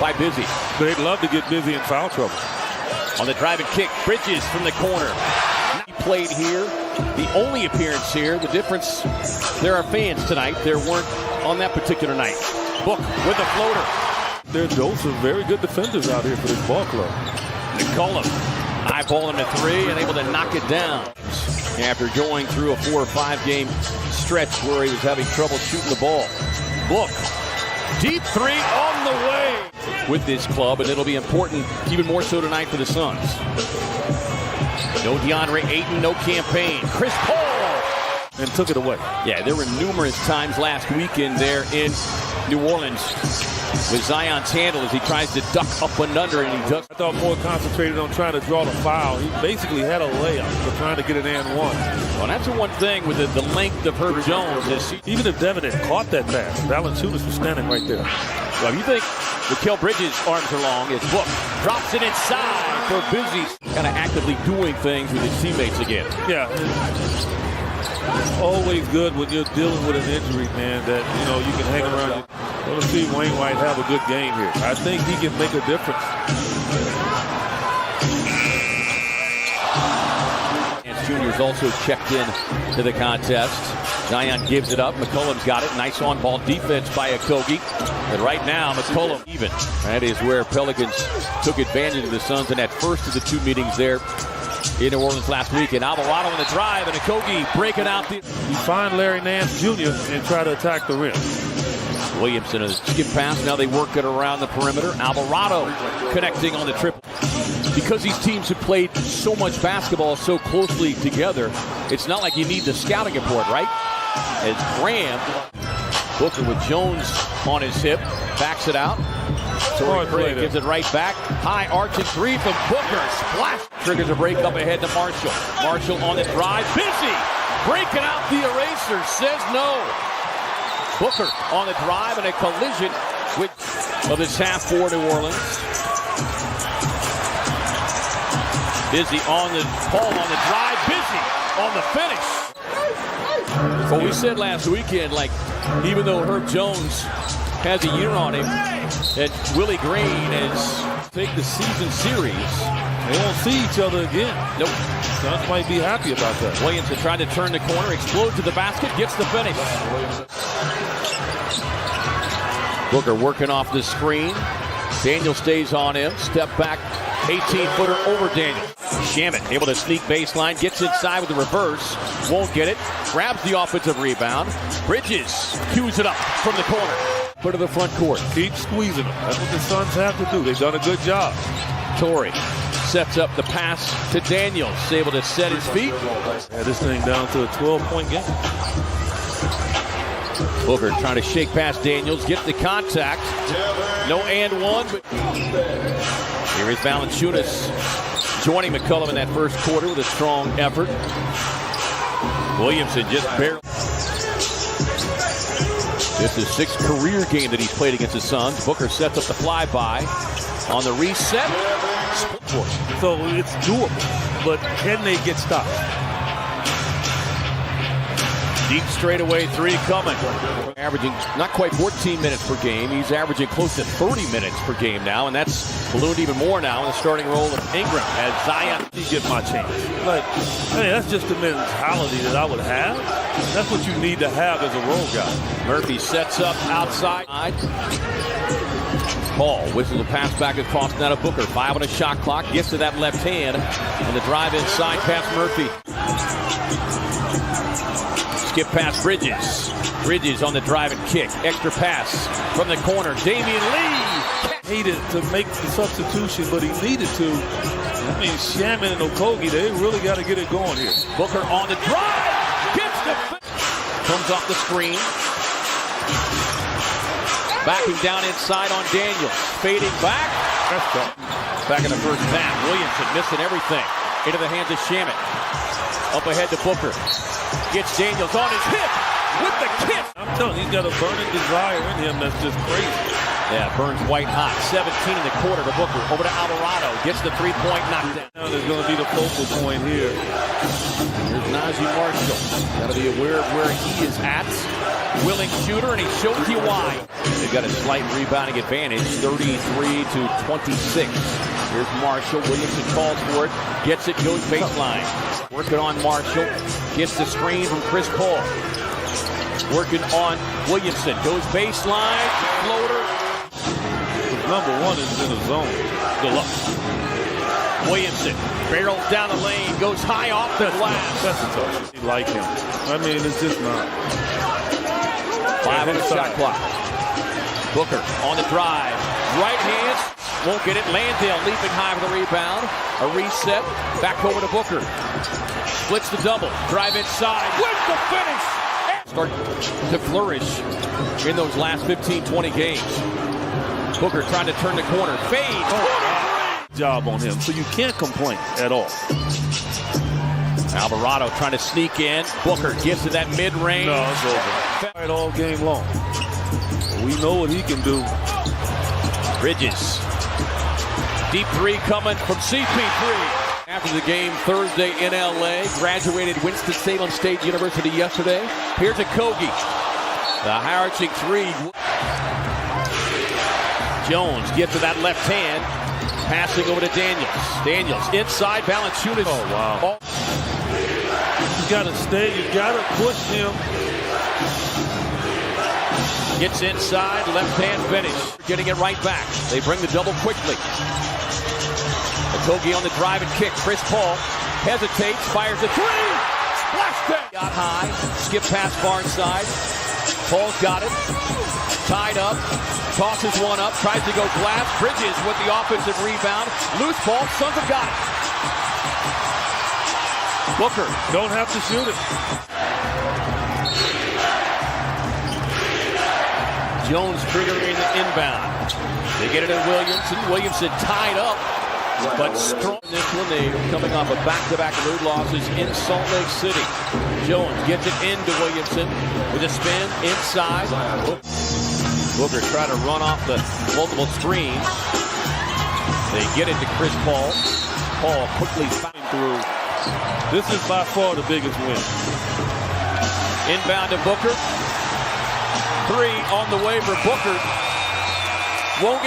by Busy. They'd love to get Busy in foul trouble. On the drive and kick, Bridges from the corner. He played here, the only appearance here. The difference, there are fans tonight. There weren't on that particular night. Book with the floater. Those are very good defenders out here for this ball club. McCollum eyeballing the three and able to knock it down. After going through a 4 or 5 game stretch where he was having trouble shooting the ball. Book, deep three on the way with this club, and it'll be important even more so tonight for the Suns. No DeAndre Ayton, no campaign. Chris Paul. And took it away. Yeah, there were numerous times last weekend there in New Orleans with Zion's handle as he tries to duck up and under, and he does. I thought more concentrated on trying to draw the foul. He basically had a layup for trying to get an and one. Well, that's the one thing with the length of Herb Jones. Even if Devin had caught that pass, Valanciunas was standing right there. Well, if you think Mikal Bridges' arms are long, his Book drops it inside for Busy. Kind of actively doing things with his teammates again. Yeah. It's always good when you're dealing with an injury, man, that, you can hang around. Let's see Wayne White have a good game here. I think he can make a difference. And Jr.'s also checked in to the contest. Zion gives it up. McCollum's got it. Nice on-ball defense by Okogie. And right now, McCollum even. That is where Pelicans took advantage of the Suns in that first of the 2 meetings there in New Orleans last week. And Alvarado on the drive, and Okogie breaking out the... You find Larry Nance Jr. and try to attack the rim. Williamson, a skip pass. Now they work it around the perimeter. Alvarado connecting on the triple. Because these teams have played so much basketball so closely together, it's not like you need the scouting report, right? As Graham, Booker with Jones on his hip, backs it out. Torrey Craig gives it right back. High arching three from Booker. Splash. Triggers a break up ahead to Marshall. Marshall on the drive. Busy. Breaking out the eraser. Says no. Booker on the drive and a collision with of this half for New Orleans. Busy on the Paul on the drive. Busy on the finish. Well, we said last weekend, like, even though Herb Jones has a year on him, that Willie Green is take the season series. They won't see each other again. Nope. Suns might be happy about that. Williamson trying to turn the corner, explodes to the basket, gets the finish. Booker working off the screen. Daniel stays on him. Step back, 18-footer over Daniel. Shamet able to sneak baseline, gets inside with the reverse. Won't get it. Grabs the offensive rebound. Bridges cues it up from the corner. Put to the front court. Keep squeezing them. That's what the Suns have to do. They've done a good job. Torrey sets up the pass to Daniels. Able to set his feet. Yeah, this thing down to a 12-point game. Booker trying to shake past Daniels. Get the contact. No and one. But here is Valanciunas joining McCollum in that first quarter with a strong effort. Williamson just barely. This is 6th career game that he's played against the Suns. Booker sets up the flyby on the reset. So it's doable, but can they get stopped? Deep straightaway three coming. Averaging not quite 14 minutes per game. He's averaging close to 30 minutes per game now, and that's ballooned even more now in the starting role of Ingram as Zion. You get my chance. Like, hey, that's just the mentality that I would have. That's what you need to have as a role guy. Murphy sets up outside. Paul whistles a pass back across now to Booker. 5 on a shot clock. Gets to that left hand. And the drive inside past Murphy. Skip past Bridges. Bridges on the drive and kick. Extra pass from the corner. Damian Lee. Hated to make the substitution, but he needed to. I mean, Shaman and Okogie, they really got to get it going here. Booker on the drive. Gets the... Comes off the screen. Backing down inside on Daniels. Fading back. That's tough. Back in the first half. Williamson missing everything. Into the hands of Shamet. Up ahead to Booker. Gets Daniels on his hip with the kiss. I'm telling you, he's got a burning desire in him that's just crazy. Yeah, burns white hot. 17 in the quarter to Booker. Over to Alvarado. Gets the three-point knockdown. Now there's going to be the focal point here. Here's Najee Marshall. Got to be aware of where he is at. Willing shooter, and he shows you why. They've got a slight rebounding advantage, 33 to 26. Here's Marshall. Williamson calls for it. Gets it, goes baseline. Working on Marshall. Gets the screen from Chris Paul. Working on Williamson. Goes baseline. Floater. Number one is in the zone. Good luck. Williamson barrels down the lane. Goes high off the glass. That's a tough. You like him. I mean, it's just not. 5 on the shot clock. Booker on the drive. Right hand. Won't get it. Landale leaping high for the rebound. A reset. Back over to Booker. Splits the double. Drive inside. With the finish. Start to flourish in those last 15-20 games. Booker trying to turn the corner. Fade. Job on him. So you can't complain at all. Alvarado trying to sneak in. Booker gives it that mid-range. No, it's over. Fight all game long. We know what he can do. Bridges. Deep three coming from CP3. After the game Thursday in LA, graduated Winston-Salem State University yesterday. Here's a Kogi. The Harrichik three. Jones gets to that left hand. Passing over to Daniels. Daniels inside. Valanciunas. Oh, wow. You got to stay. You got to push him. Gets inside. Left hand finish. Getting it right back. They bring the double quickly. Kogi on the drive and kick. Chris Paul hesitates, fires a three. Splash bang. Got high. Skip past Barnside. Paul's got it. Tied up. Tosses one up. Tries to go glass. Bridges with the offensive rebound. Loose ball. Suns have got it. Booker. Don't have to shoot it. Jones triggering the inbound. They get it to Williamson. Williamson tied up. But strong in this one. They're coming off of back-to-back road losses in Salt Lake City. Jones gets it into Williamson with a spin inside. Booker trying to run off the multiple screens. They get it to Chris Paul. Paul quickly fighting through. This is by far the biggest win. Inbound to Booker. Three on the way for Booker. Won't get